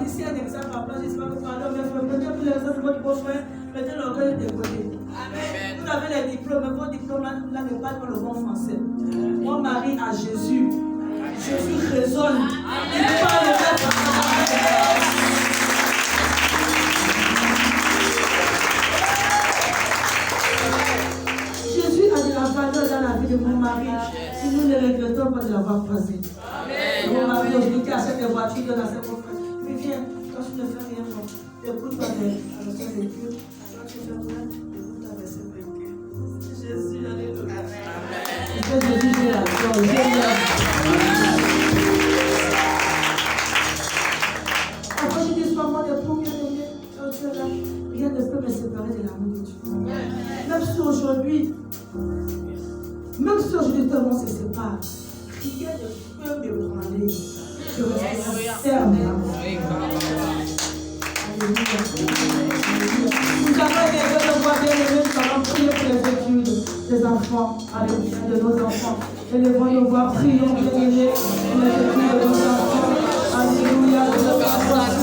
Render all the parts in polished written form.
ici un exemple à place, j'espère que pardon, mais prenez tous les exemples de votre beau-frère, mettez l'orgueil de côté. Vous avez les diplômes, mais vos diplômes là ne parlent pas le bon français. Mon mari a Jésus. Jésus résonne. Il parle de Jésus a de la valeur dans la vie de mon mari. Si nous ne regrettons pas de l'avoir croisé. Mon mari aujourd'hui qui achète des voitures dans ses propres. Mais viens, quand tu ne fais rien, écoute pas les leçons de Dieu. Quand tu fais rien, écoute ta verset de Dieu. Jésus, alléluia. Que Jésus est la joie. Après, je dis souvent, des premiers aimés, rien ne peut me séparer de l'amour de Dieu. Même si aujourd'hui, tout le monde se sépare, rien ne peut me branler. Je resterai ferme. Alléluia. Nous avons des devoirs bien-aimés, nous allons prier pour les études des enfants, alléluia, de nos enfants. Élevons nos voix, prions bien-aimés pour les études de nos enfants. Alléluia, de nos enfants.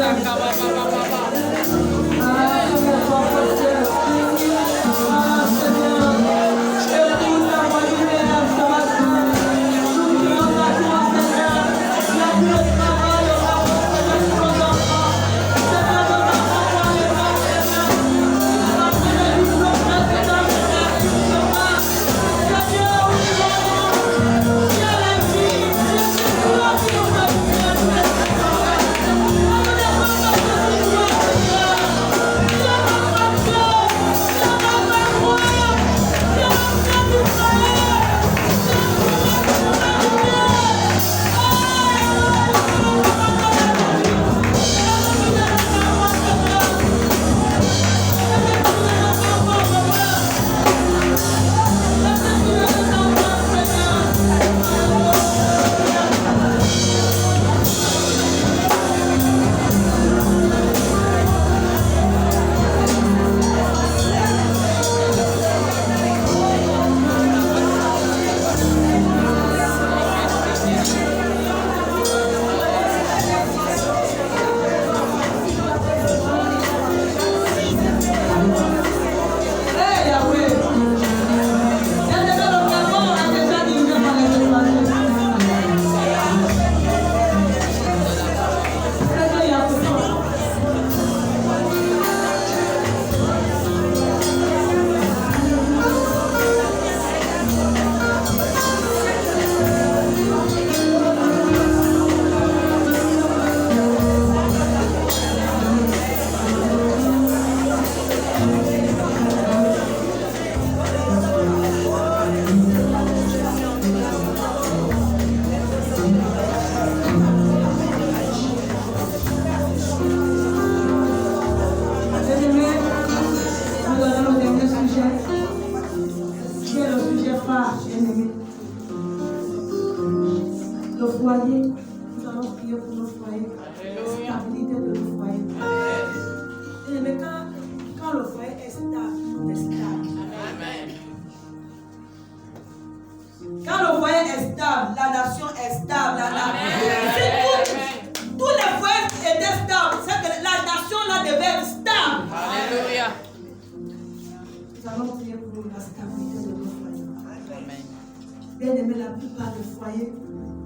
Bien-aimés, la plupart des foyers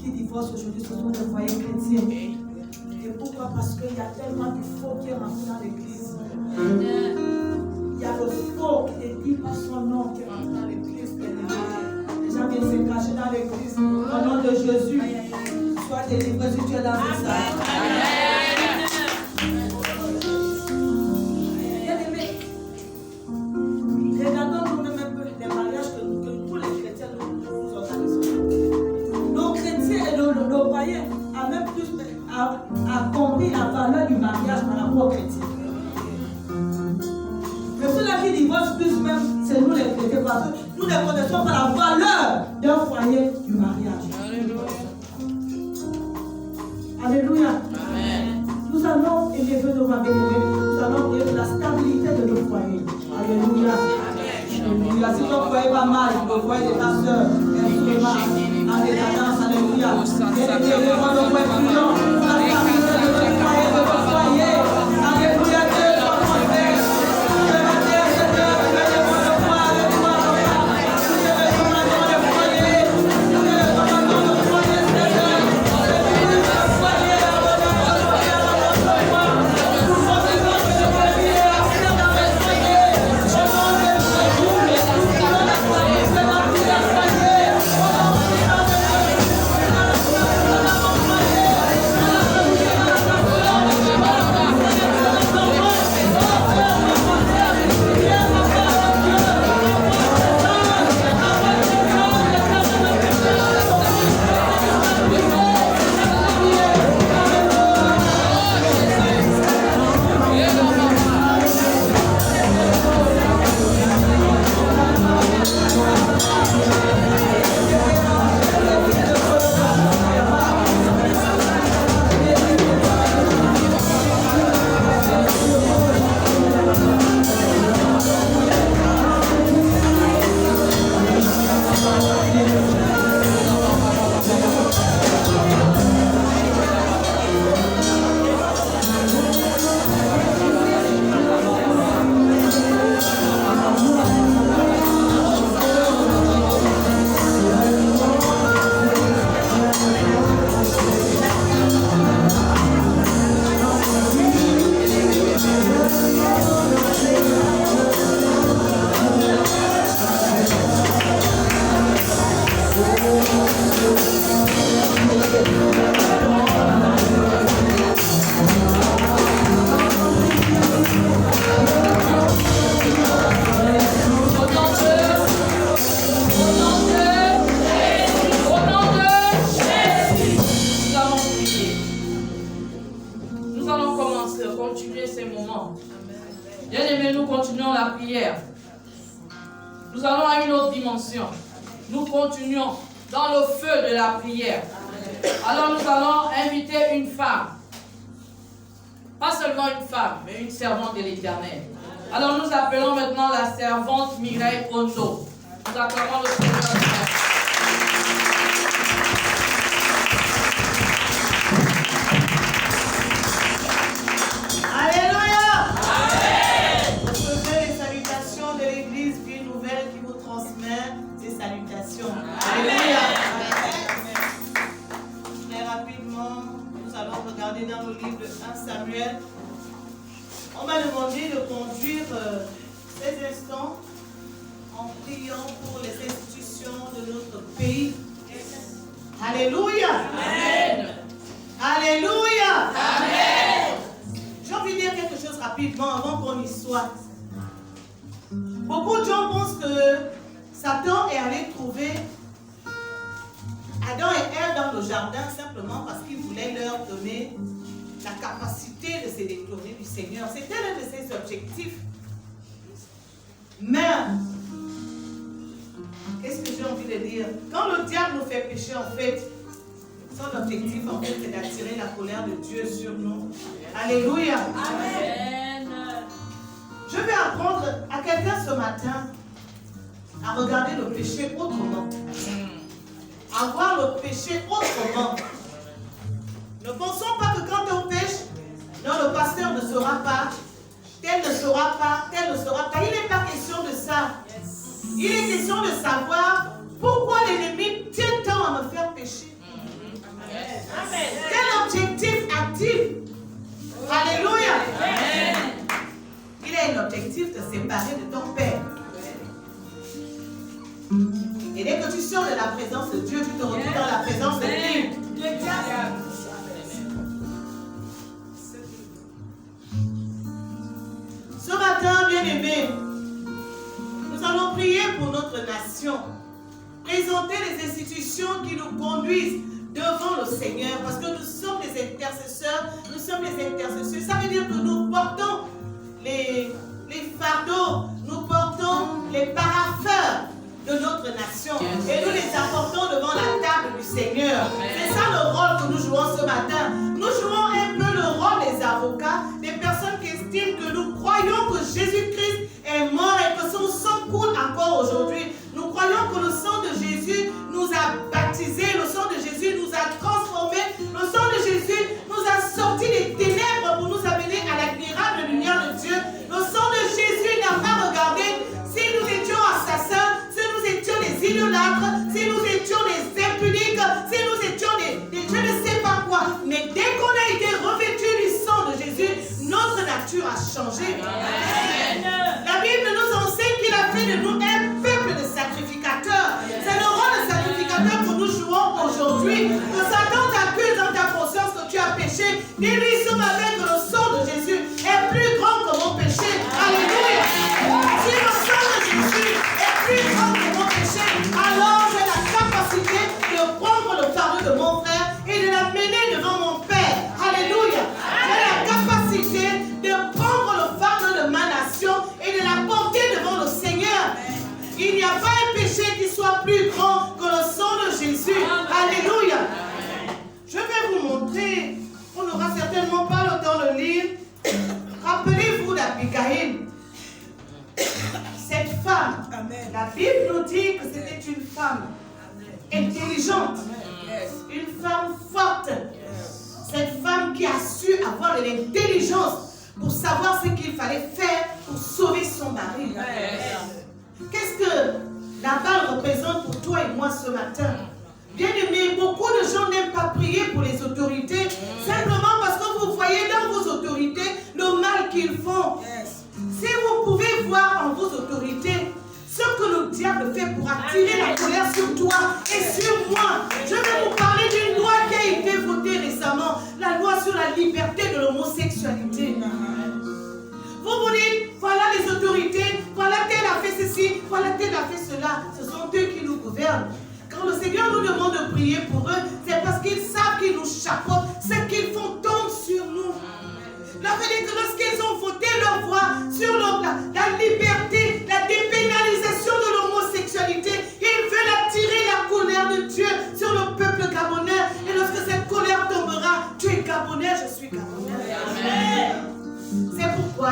qui divorcent aujourd'hui, ce sont des foyers chrétiens. Et pourquoi? Parce qu'il y a tellement de faux qui est rentré dans l'église. Il y a le faux qui ne dit pas son nom qui est rentré dans l'église. Les gens viennent se cacher dans l'église. Au nom de Jésus, sois délivré si tu es dans ce salle. Bien-aimés, regardons nous-mêmes un peu les mariages que tous les chrétiens nous organisons. Nos chrétiens et nos païens a même plus compris la valeur du mariage par rapport aux chrétiens. Mais ceux-là qui divorcent plus même, c'est nous les chrétiens, parce que nous ne connaissons pas la valeur d'un foyer du mariage. Alléluia. Amen. Nous allons élever nos bien-aimés. Nous allons prier pour la stabilité de nos foyers. Alléluia. Alléluia. Si ton foyer va mal, le foyer de ta soeur, instrument, en décadence, alléluia. Élevons nos prions pour la stabilité de nos foyers, de nos foyers. donner ces moments. Bien-aimés, nous continuons la prière. Nous allons à une autre dimension. Nous continuons dans le feu de la prière. Alors nous allons inviter une femme. Pas seulement une femme, mais une servante de l'Éternel. Alors nous appelons maintenant la servante Mireille Kondo. Nous acclamons le Seigneur. Alléluia. Amen. Recevez les salutations de l'Église Vie Nouvelle qui vous transmet ces salutations. Alléluia. Très rapidement, nous allons regarder dans le livre de 1 Samuel. On m'a demandé de conduire ces instants en priant pour les institutions de notre pays. Alléluia. Amen. Alléluia. Amen. J'ai envie de dire quelque chose rapidement avant qu'on y soit. Beaucoup de gens pensent que Satan est allé trouver Adam et Ève dans le jardin simplement parce qu'il voulait leur donner la capacité de se détourner du Seigneur. C'était l'un de ses objectifs. Mais, qu'est-ce que j'ai envie de dire? Quand le diable nous fait pécher, en fait, son objectif, en fait, c'est d'attirer la colère de Dieu sur nous. Alléluia. Amen. Je vais apprendre à quelqu'un ce matin à regarder le péché autrement. À voir le péché autrement. Ne pensons pas que quand on pêche, non, le pasteur ne saura pas, tel ne saura pas, tel ne saura pas. Il n'est pas question de ça. Il est question de savoir pourquoi l'ennemi tient tant à me faire pécher. Amen. Quel objectif a-t-il? Alléluia. Amen. Il a un objectif de séparer de ton père. Et dès que tu sors de la présence de Dieu, tu te retrouves dans la présence de qui? De Dieu. Ce matin, bien-aimés, nous allons prier pour notre nation. Présenter les institutions qui nous conduisent devant le Seigneur, parce que nous sommes les intercesseurs, ça veut dire que nous portons les fardeaux, nous portons les parapheurs de notre nation et nous les apportons devant la table du Seigneur. C'est ça le rôle que nous jouons ce matin. Nous jouons un peu le rôle des avocats, des personnes qui estiment que nous croyons que Jésus-Christ est mort et que son sang coule encore aujourd'hui. Nous croyons que le sang de Jésus nous a baptisés, le sang de Jésus nous a transformés, le sang de Jésus nous a sortis des ténèbres pour nous amener à l'admirable lumière de Dieu. Le sang de Jésus n'a pas regardé si nous étions assassins, si nous étions des idolâtres, si nous étions des impuniques, si nous étions des je ne sais pas quoi. Mais dès qu'on a été revêtus du sang de Jésus, notre nature a changé. La Bible nous enseigne qu'il a fait de nous un peuple de sacrificateurs. C'est le rôle de sacrificateur que nous jouons aujourd'hui. Que Satan t'accuse dans ta conscience que tu as péché. Dis-lui ce matin que le sang de Jésus est plus grand que mon péché. Alléluia. Si le sang de Jésus est plus grand que mon péché, alors j'ai la capacité de prendre le fardeau de mon frère et de l'amener devant mon Père. Alléluia. J'ai la capacité de prendre le fardeau de ma nation et de la porter devant le Seigneur. Il n'y a pas un péché qui soit plus grand que le sang de Jésus. Alléluia. Je vais vous montrer, on n'aura certainement pas le temps de lire. Rappelez-vous d'Abigail. Cette femme, la Bible nous dit que c'était une femme intelligente, une femme forte. Cette femme qui a su avoir de l'intelligence pour savoir ce qu'il fallait faire pour sauver son mari. Qu'est-ce que la balle représente pour toi et moi ce matin? Bien aimé, beaucoup de gens n'aiment pas prier pour les autorités, simplement parce que vous voyez dans vos autorités le mal qu'ils font. Si vous pouvez voir en vos autorités ce que le diable fait pour attirer la colère sur toi et sur moi, je vais vous parler d'une loi qui a été votée récemment, la loi sur la liberté de l'homosexualité. Vous vous dites, voilà les autorités, voilà tel a fait ceci, voilà tel a fait cela. Ce sont eux qui nous gouvernent. Quand le Seigneur nous demande de prier pour eux, c'est parce qu'ils savent qu'ils nous chapeautent, ce qu'ils font tombe sur nous. La vérité que lorsqu'ils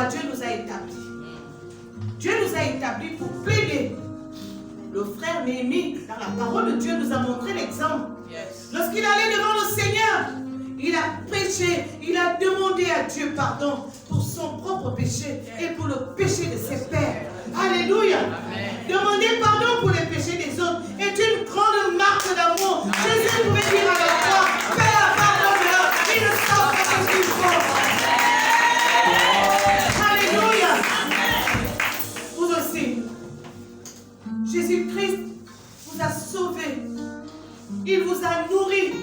pourquoi Dieu nous a établis. Dieu nous a établis pour plaider. Le frère Néhémie, dans la parole de Dieu, nous a montré l'exemple. Lorsqu'il allait devant le Seigneur, il a prêché, il a demandé à Dieu pardon pour son propre péché et pour le péché de ses pères. Alléluia. Demander pardon pour les péchés des autres est une grande marque d'amour. Jésus pouvait dire à la croix, Père, pardonne-leur, ils ne savent pas ce qu'ils font. Alléluia. Vous aussi, Jésus-Christ vous a sauvés. Il vous a nourris.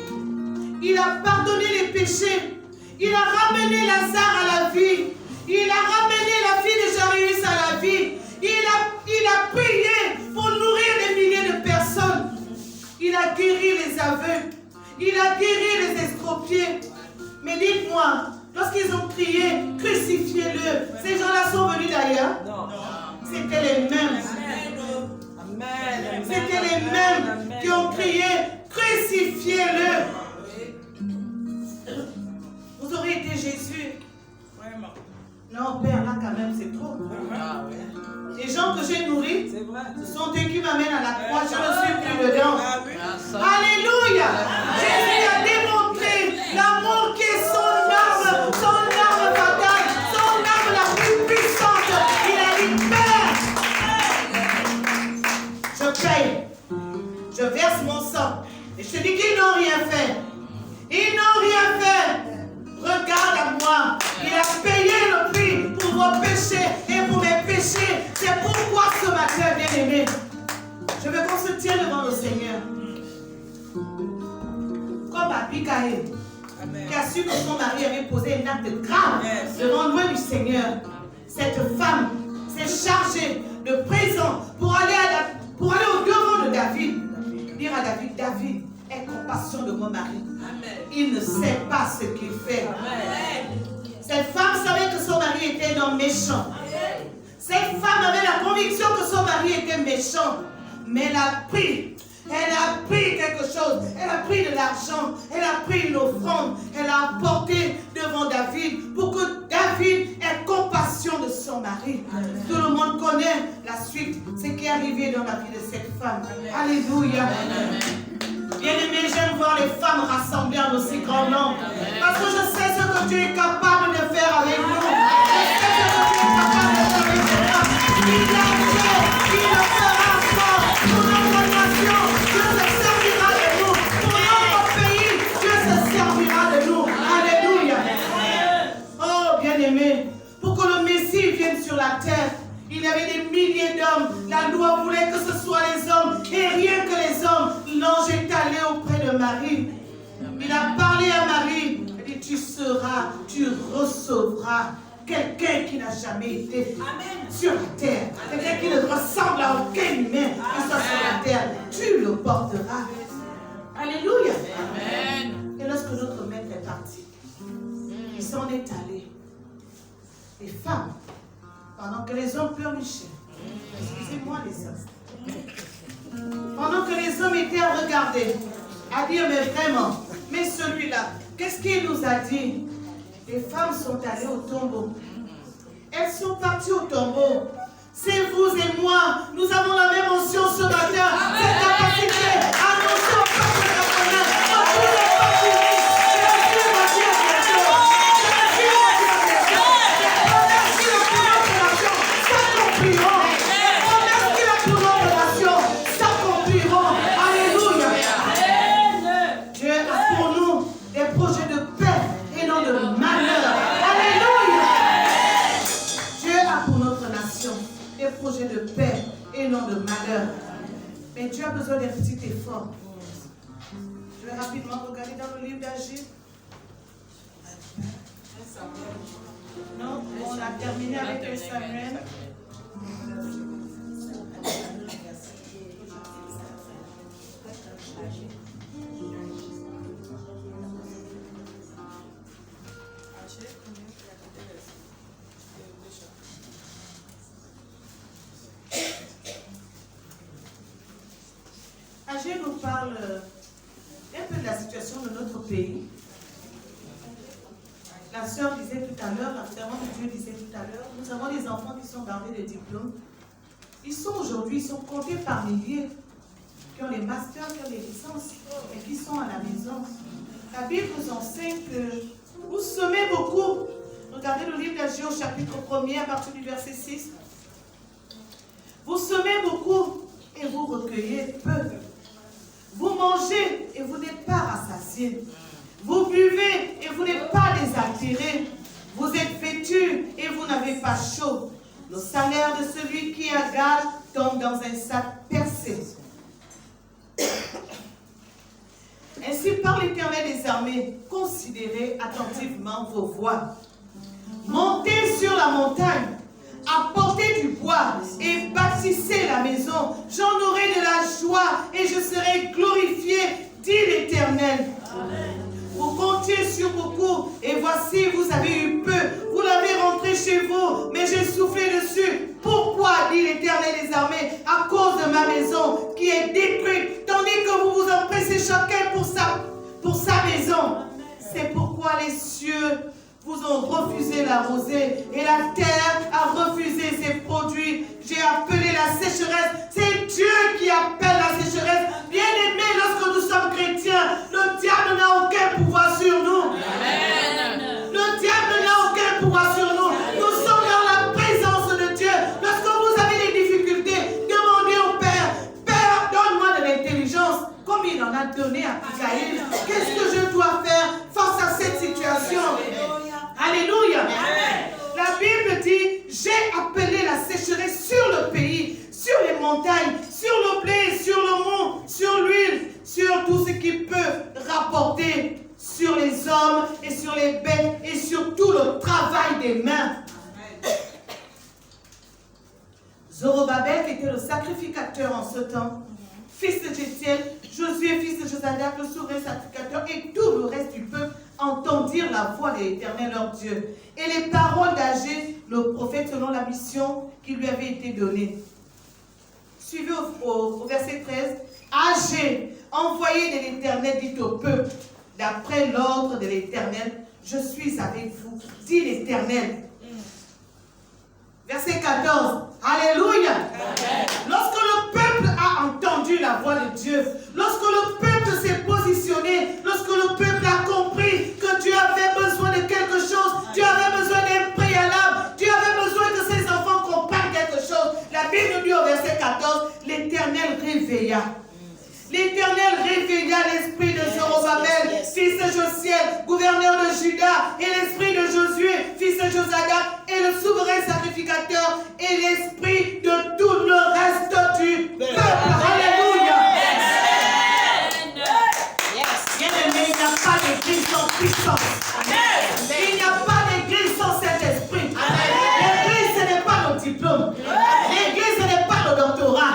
Il a pardonné les péchés. Il a ramené Lazare à la vie. Il a ramené la fille de Jairus à la vie. Il a prié pour nourrir des milliers de personnes. Il a guéri les aveugles. Il a guéri les estropiés. Mais dites-moi, lorsqu'ils ont crié, crucifiez-le, ces gens-là sont venus d'ailleurs? Non. C'était les mêmes. C'était les mêmes qui ont crié, crucifiez-le. Vous aurez été Jésus. Non, Père, là quand même, c'est trop. Les gens que j'ai nourris, ce sont eux qui m'amènent à la croix. Je ne suis plus dedans. Alléluia. Jésus a démontré l'amour qui est son arme fatale, son arme la plus puissante. Il a dit, Père, je paye. Je verse mon sang. Et je te dis qu'ils n'ont rien fait. Ils n'ont rien fait. Regarde à moi. Il a payé le prix pour vos péchés et pour mes péchés. C'est pourquoi ce matin, bien-aimé, je veux qu'on se tienne devant le Seigneur. Comme Abigail, qui a su que son mari avait posé un acte grave devant le du Seigneur. Cette femme s'est chargée de présent pour aller au-devant de David. Dire à David, David, aie compassion de mon mari. Il ne sait pas ce qu'il fait. Cette femme savait que son mari était un homme méchant. Cette femme avait la conviction que son mari était méchant. Mais elle a pris quelque chose. Elle a pris de l'argent. Elle a pris une offrande. Elle a apporté devant David pour que David ait compassion de son mari. Tout le monde connaît la suite. Ce qui est arrivé dans la vie de cette femme. Alléluia. Bien-aimé, j'aime voir les femmes rassemblées en aussi grand nombre. Parce que je sais ce que tu es capable de faire avec nous. Je sais ce que tu es capable de faire avec nous. Il l'a fait, il le fera encore. Pour notre nation, Dieu se servira de nous. Pour notre pays, Dieu se servira de nous. Alléluia. Oh, bien-aimé, pour que le Messie vienne sur la terre, il y avait des milliers d'hommes. La loi voulait que ce soit les hommes et rien que les hommes. L'ange est allé auprès de Marie. Il a parlé à Marie. Il dit, tu recevras quelqu'un qui n'a jamais été sur la terre. Quelqu'un qui ne ressemble à aucun humain qui soit sur la terre. Tu le porteras. Alléluia. Amen. Et lorsque notre maître est parti, il s'en est allé. Les femmes, pendant que les hommes pleurnichaient, excusez-moi les hommes, pendant que les hommes étaient à regarder, à dire, mais vraiment, mais celui-là, qu'est-ce qu'il nous a dit? Les femmes sont allées au tombeau. Elles sont parties au tombeau. C'est vous et moi, nous avons la même onction ce matin. Cette capacité à annoncer au peuple japonais, à tous les peuples unis. De paix et non de malheur. Mais Dieu a besoin d'un petit effort. Je vais rapidement regarder dans le livre d'Agir. Non, on a terminé avec le Samuel. Agir nous parle un peu de la situation de notre pays. La sœur disait tout à l'heure, la servante de Dieu disait tout à l'heure, nous avons des enfants qui sont gardés de diplômes. Ils sont aujourd'hui, ils sont comptés par milliers, qui ont les masters, qui ont les licences, et qui sont à la maison. La Bible nous enseigne que vous semez beaucoup. Regardez le livre d'Agé au chapitre 1er à partir du verset 6. Vous semez beaucoup et vous recueillez peu. Vous mangez et vous n'êtes pas rassasiés. Vous buvez et vous n'êtes pas désaltérés. Vous êtes vêtus et vous n'avez pas chaud. Le salaire de celui qui a gage tombe dans un sac percé. Ainsi par l'Éternel des armées, considérez attentivement vos voies. Montez sur la montagne, apportez du bois et bâtissez la maison. J'en aurai de la joie et je serai glorifié, dit l'Éternel. Vous comptiez sur beaucoup et voici, vous avez eu peu. Vous l'avez rentré chez vous, mais j'ai soufflé dessus. Pourquoi, dit l'Éternel des armées, à cause de ma maison qui est détruite, tandis que vous vous empressez chacun pour sa maison. C'est pourquoi les cieux vous ont refusé la rosée et la terre a refusé ses produits. J'ai appelé la sécheresse. C'est Dieu qui appelle la sécheresse. Bien-aimés, lorsque nous sommes chrétiens, le diable n'a aucun pouvoir sur nous. Amen. Le diable n'a aucun pouvoir sur nous. Nous sommes dans la présence de Dieu. Lorsque vous avez des difficultés, demandez au Père. Père, donne-moi de l'intelligence. Comme il en a donné à Abigail. Qu'est-ce que je dois faire face à cette situation? Alléluia. Amen. La Bible dit, j'ai appelé la sécheresse sur le pays, sur les montagnes, sur le blé, sur le mont, sur l'huile, sur tout ce qui peut rapporter, sur les hommes et sur les bêtes et sur tout le travail des mains. Zorobabel, qui était le sacrificateur en ce temps, fils de Jétiel, Josué, fils de Josadak, le souverain sacrificateur, et tout le reste du peuple entendirent la voix de l'Éternel leur Dieu et les paroles d'Agé, le prophète, selon la mission qui lui avait été donnée. Suivez au verset 13. Agé, envoyé de l'Éternel, dit au peuple, d'après l'ordre de l'Éternel, je suis avec vous, dit l'Éternel. Verset 14. Alléluia. Amen. Lorsque le peuple a entendu la voix de Dieu, lorsque le peuple s'est positionné, lorsque le peuple a compris que Dieu avait besoin de quelque chose, Dieu avait besoin d'un préalable, Dieu avait besoin que ses enfants comprennent quelque chose. La Bible dit au verset 14, l'Éternel réveilla. L'Éternel réveilla l'esprit de Zorobabel, fils de Josiel, gouverneur de Juda, et l'esprit de Josué, fils de Josadak, et le souverain sacrificateur, et l'esprit de tout le reste du peuple. Alléluia. Bien-aimé, il n'y a pas d'église sans puissance. Il n'y a pas d'église sans cet esprit. L'église, ce n'est pas le diplôme. L'église, ce n'est pas le doctorat.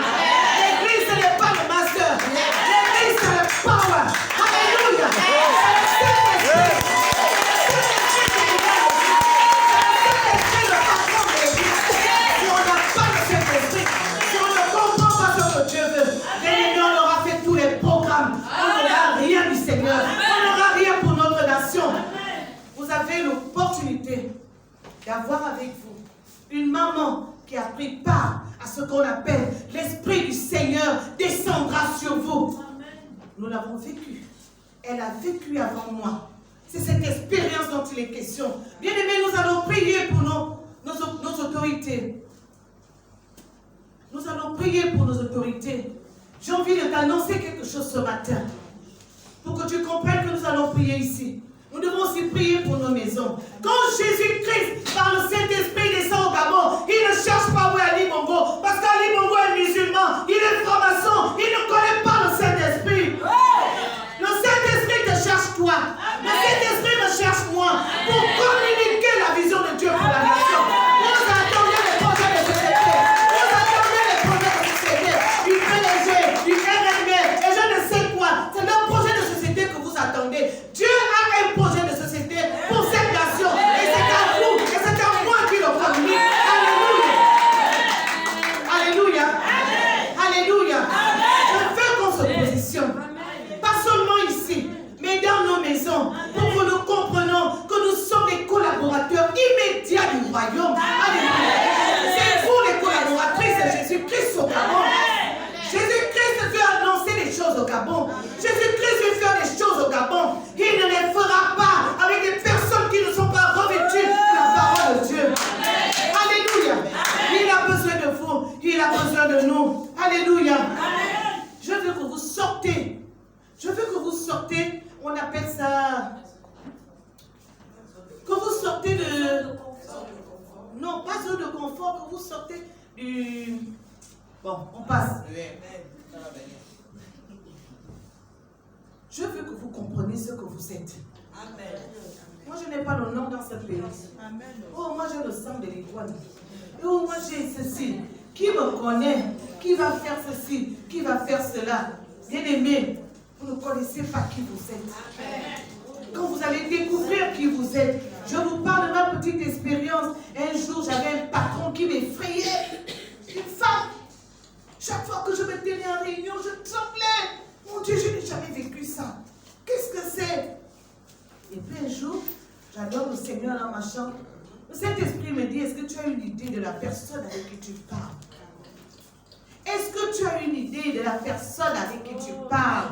L'église, ce n'est pas le master. L'église, c'est le power. Alléluia. Si on n'a pas de cet esprit, si on ne comprend pas ce que Dieu veut, on aura fait tous les programmes. On n'aura rien du Seigneur. On n'aura rien pour notre nation. Vous avez l'opportunité d'avoir avec vous une maman qui a pris part à ce qu'on appelle l'Esprit du Seigneur descendra sur vous. Nous l'avons vécu. Elle a vécu avant moi. C'est cette expérience dont il est question. Bien aimés, nous allons prier pour nos autorités. Nous allons prier pour nos autorités. J'ai envie de t'annoncer quelque chose ce matin. Pour que tu comprennes que nous allons prier ici. Nous devons aussi prier pour nos maisons. Quand Jésus-Christ, par le Saint-Esprit, descend au Gabon, il ne cherche pas où est Ali Bongo. Parce qu'Ali Bongo est musulman, il est franc-maçon, il ne connaît pas le Saint-Esprit. Le Saint-Esprit te cherche toi. Le Saint-Esprit me cherche moi. Pour communiquer la vision de Dieu pour la nation. Vous attendez les projets de société. Vous attendez les projets de société. Du PDG, du RNB, et je ne sais quoi. C'est le projet de société que vous attendez. Dieu a un projet de société pour cette nation. Et c'est à vous, et c'est à moi qui le royaume. Alléluia. C'est vous les collaboratrices de Jésus-Christ au Gabon. Jésus-Christ veut annoncer des choses au Gabon. Jésus-Christ veut faire des choses au Gabon. Il ne les fera pas avec des personnes qui ne sont pas revêtues de la parole de Dieu. Alléluia. Il a besoin de vous. Il a besoin de nous. Alléluia. Je veux que vous sortez. Je veux que vous sortez. On appelle ça... Que vous sortez de... Non, pas zone de confort. Que vous sortez du... Bon, on passe. Je veux que vous compreniez ce que vous êtes. Amen. Moi, je n'ai pas l'honneur dans ce pays. Amen. Oh, moi, j'ai le sang de l'iguane. Oh, moi, j'ai ceci. Qui me connaît? Qui va faire ceci? Qui va faire cela? Bien-aimés, vous ne connaissez pas qui vous êtes. Amen. Quand vous allez découvrir qui vous êtes, je vous parle de ma petite expérience. Un jour, j'avais un patron qui m'effrayait. Une femme. Chaque fois que je me tenais en réunion, je tremblais. Mon Dieu, je n'ai jamais vécu ça. Qu'est-ce que c'est? Et puis un jour, j'adore le Seigneur dans ma chambre. Le Saint-Esprit me dit, est-ce que tu as une idée de la personne avec qui tu parles? Est-ce que tu as une idée de la personne avec qui tu parles?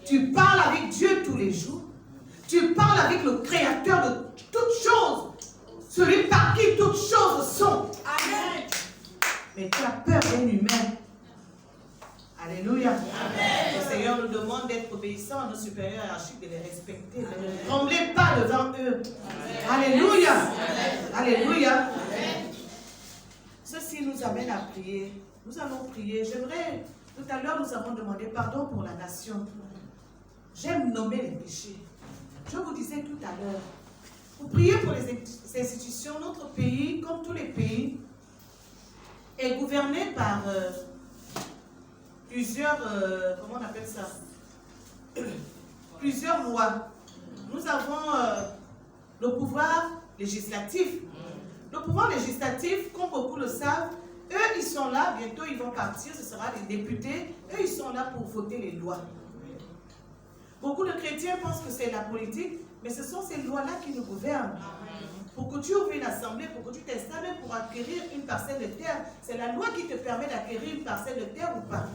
Tu parles avec Dieu tous les jours. Tu parles avec le Créateur de toutes choses. Celui par qui toutes choses sont. Amen. Mais tu as peur d'un humain. Alléluia. Amen. Le Seigneur nous demande d'être obéissants à nos supérieurs hiérarchiques, de les respecter. Amen. Ne tremblez pas devant eux. Amen. Alléluia. Amen. Alléluia. Amen. Ceci nous amène à prier. Nous allons prier. J'aimerais, tout à l'heure, nous avons demandé pardon pour la nation. J'aime nommer les péchés. Je vous disais tout à l'heure, vous priez pour les institutions. Notre pays, comme tous les pays, est gouverné par plusieurs, comment on appelle ça? Plusieurs lois. Nous avons le pouvoir législatif. Le pouvoir législatif, comme beaucoup le savent, eux, ils sont là, bientôt ils vont partir, ce sera les députés, eux, ils sont là pour voter les lois. Beaucoup de chrétiens pensent que c'est la politique, mais ce sont ces lois-là qui nous gouvernent. Pour que tu ouvres une assemblée, pour que tu t'installes, pour acquérir une parcelle de terre, c'est la loi qui te permet d'acquérir une parcelle de terre ou pas.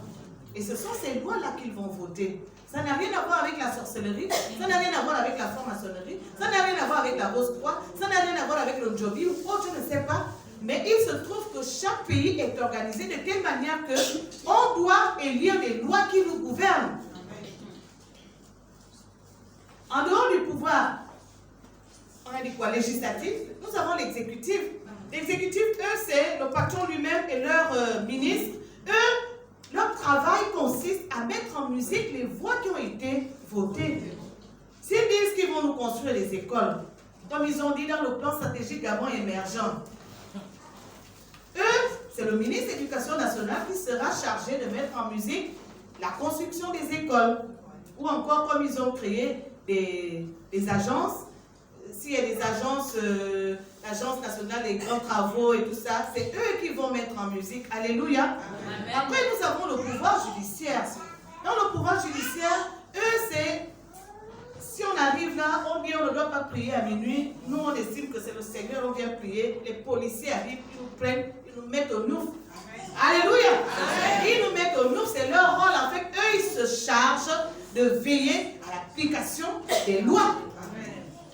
Et ce sont ces lois-là qu'ils vont voter. Ça n'a rien à voir avec la sorcellerie, ça n'a rien à voir avec la franc-maçonnerie, ça n'a rien à voir avec la Rose-Croix, ça n'a rien à voir avec le Joby ou autre, je ne sais pas. Mais il se trouve que chaque pays est organisé de telle manière qu'on doit élire des lois qui nous gouvernent. En dehors du pouvoir, on a dit quoi, législatif, nous avons l'exécutif. L'exécutif, eux, c'est le patron lui-même et leur ministre. Eux, leur travail consiste à mettre en musique les voix qui ont été votées. S'ils disent qu'ils vont nous construire des écoles, comme ils ont dit dans le plan stratégique Gabon émergent, eux, c'est le ministre de l'Éducation nationale qui sera chargé de mettre en musique la construction des écoles. Ou encore, comme ils ont créé des agences, s'il y a des agences, l'Agence nationale des grands travaux et tout ça, c'est eux qui vont mettre en musique. Alléluia. Amen. Après, nous avons le pouvoir judiciaire. Dans le pouvoir judiciaire, eux, c'est, si on arrive là, on dit on ne doit pas prier à minuit, nous on estime que c'est le Seigneur, on vient prier, les policiers arrivent, ils nous prennent, ils nous mettent au nouf. Alléluia. Amen. Ils nous mettent au nouf, c'est leur rôle. En fait, eux, ils se chargent de veiller à l'application des lois.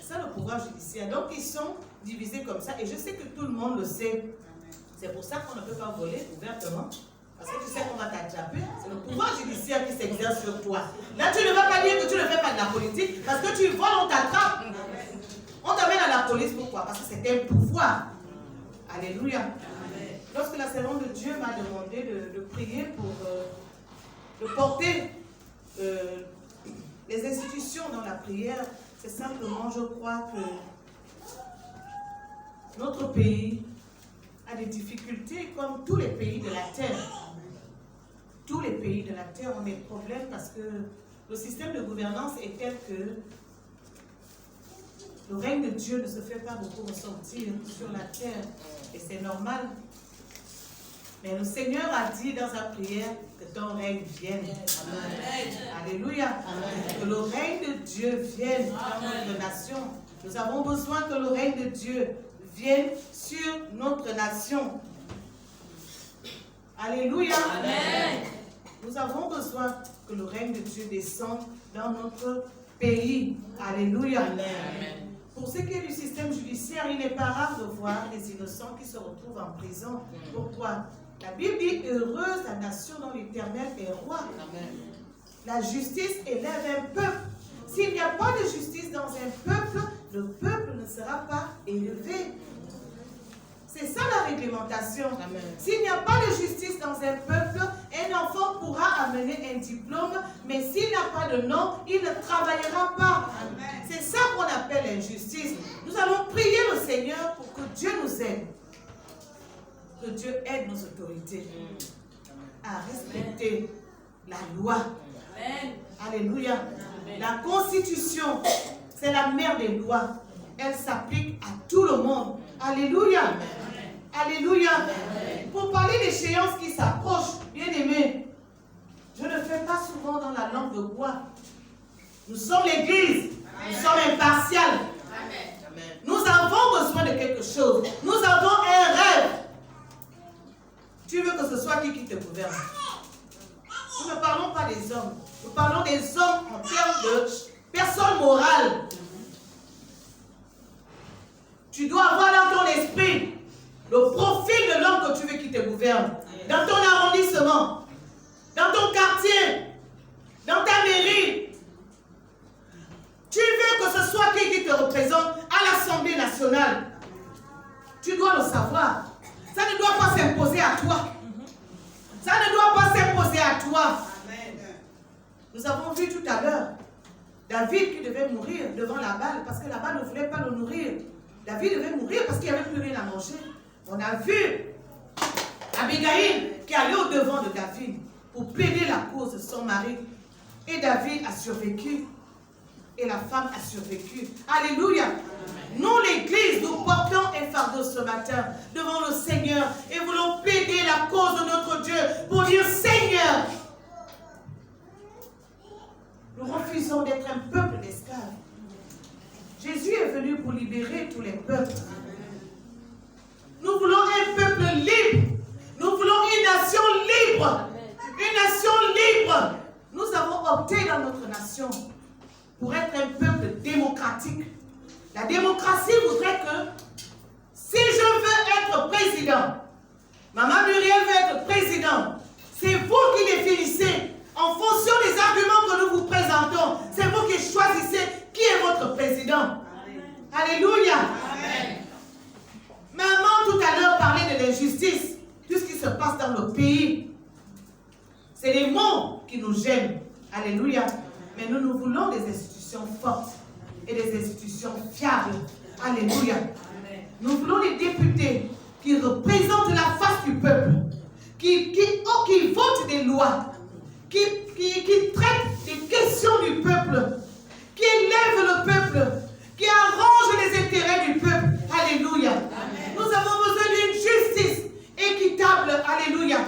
C'est ça le pouvoir judiciaire. Donc, ils sont divisés comme ça. Et je sais que tout le monde le sait. C'est pour ça qu'on ne peut pas voler ouvertement. Parce que tu sais qu'on va t'attraper. C'est le pouvoir judiciaire qui s'exerce sur toi. Là, tu ne vas pas dire que tu ne fais pas de la politique. Parce que tu voles, on t'attrape. On t'amène à la police. Pourquoi? Parce que c'est un pouvoir. Alléluia. Lorsque la servante de Dieu m'a demandé de prier pour de porter les institutions dans la prière, c'est simplement, je crois que notre pays a des difficultés comme tous les pays de la terre. Tous les pays de la terre ont des problèmes parce que le système de gouvernance est tel que le règne de Dieu ne se fait pas beaucoup ressentir sur la terre. Et c'est normal. Mais le Seigneur a dit dans sa prière que ton règne vienne. Amen. Alléluia. Amen. Que le règne de Dieu vienne dans notre nation. Nous avons besoin que le règne de Dieu vienne sur notre nation. Alléluia. Amen. Nous avons besoin que le règne de Dieu descende dans notre pays. Alléluia. Amen. Pour ce qui est du système judiciaire, il n'est pas rare de voir des innocents qui se retrouvent en prison. Pourquoi? La Bible dit, heureuse la nation dont l'Éternel est roi. Amen. La justice élève un peuple. S'il n'y a pas de justice dans un peuple, le peuple ne sera pas élevé. C'est ça la réglementation. S'il n'y a pas de justice dans un peuple, un enfant pourra amener un diplôme, mais s'il n'a pas de nom, il ne travaillera pas. C'est ça qu'on appelle l'injustice. Nous allons prier le Seigneur pour que Dieu nous aide. Que Dieu aide nos autorités à respecter la loi. Amen. Alléluia. Amen. La Constitution, c'est la mère des lois. Elle s'applique à tout le monde. Alléluia. Alléluia. Pour parler d'échéances qui s'approchent, bien aimés, je ne fais pas souvent dans la langue de bois. Nous sommes l'Église. Nous sommes impartials. Nous avons besoin de quelque chose. Nous avons un rêve. Tu veux que ce soit qui te gouverne? Nous ne parlons pas des hommes. Nous parlons des hommes en termes de personnes morales. Tu dois avoir dans ton esprit le profil de l'homme que tu veux qui te gouverne. Dans ton arrondissement, dans ton quartier, dans ta mairie. Tu veux que ce soit qui te représente à l'Assemblée nationale. Tu dois le savoir. Ça ne doit pas s'imposer à toi. Ça ne doit pas s'imposer à toi. Nous avons vu tout à l'heure David qui devait mourir devant la balle parce que la balle ne voulait pas le nourrir. David devait mourir parce qu'il n'y avait plus rien à manger. On a vu Abigail qui allait au devant de David pour plaider la cause de son mari. Et David a survécu. Et la femme a survécu. Alléluia. Nous, l'Église, nous portons un fardeau ce matin devant le Seigneur et voulons plaider la cause de notre Dieu pour dire Seigneur, nous refusons d'être un peuple d'esclaves. Jésus est venu pour libérer tous les peuples. Nous voulons un peuple libre. Nous voulons une nation libre. Une nation libre. Nous avons opté dans notre nation pour être un peuple démocratique. La démocratie voudrait que si je veux être président, Maman Muriel veut être président, c'est vous qui définissez en fonction des arguments que nous vous présentons. C'est vous qui choisissez qui est votre président. Alléluia. Amen. Maman tout à l'heure parlait de l'injustice, tout ce qui se passe dans le pays. C'est les mots qui nous gênent. Alléluia. Mais nous voulons des institutions fortes et des institutions fiables. Alléluia. Amen. Nous voulons des députés qui représentent la face du peuple, qui votent des lois, qui traitent des questions du peuple, qui élèvent le peuple, qui arrangent les intérêts du peuple. Alléluia. Amen. Nous avons besoin d'une justice équitable. Alléluia.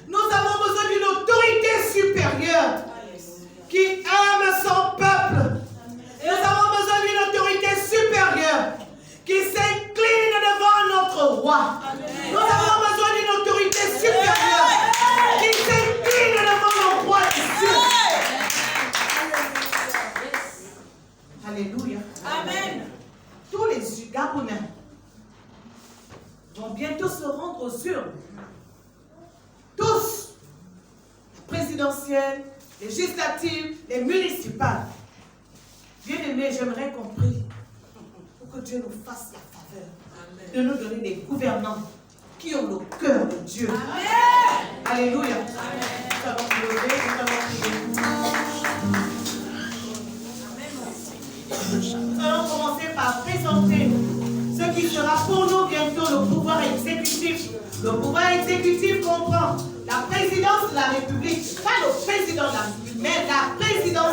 Nous avons besoin d'une autorité supérieure qui aime son peuple. Nous avons besoin d'une autorité supérieure qui s'incline devant notre roi. Nous avons besoin d'une autorité supérieure qui s'incline devant le roi des cieux. Alléluia. Amen. Tous les Gabonais vont bientôt se rendre aux urnes. Tous. Les présidentielles, les législatives, les municipales. Bien aimé, j'aimerais qu'on prie pour que Dieu nous fasse la faveur de nous donner des gouvernants qui ont le cœur de Dieu. Amen. Alléluia. Amen. Nous allons nous lever, nous allons prier. Nous allons commencer par présenter ce qui sera pour nous bientôt le pouvoir exécutif. Le pouvoir exécutif comprend la présidence de la République, pas le président de la République, mais la présidence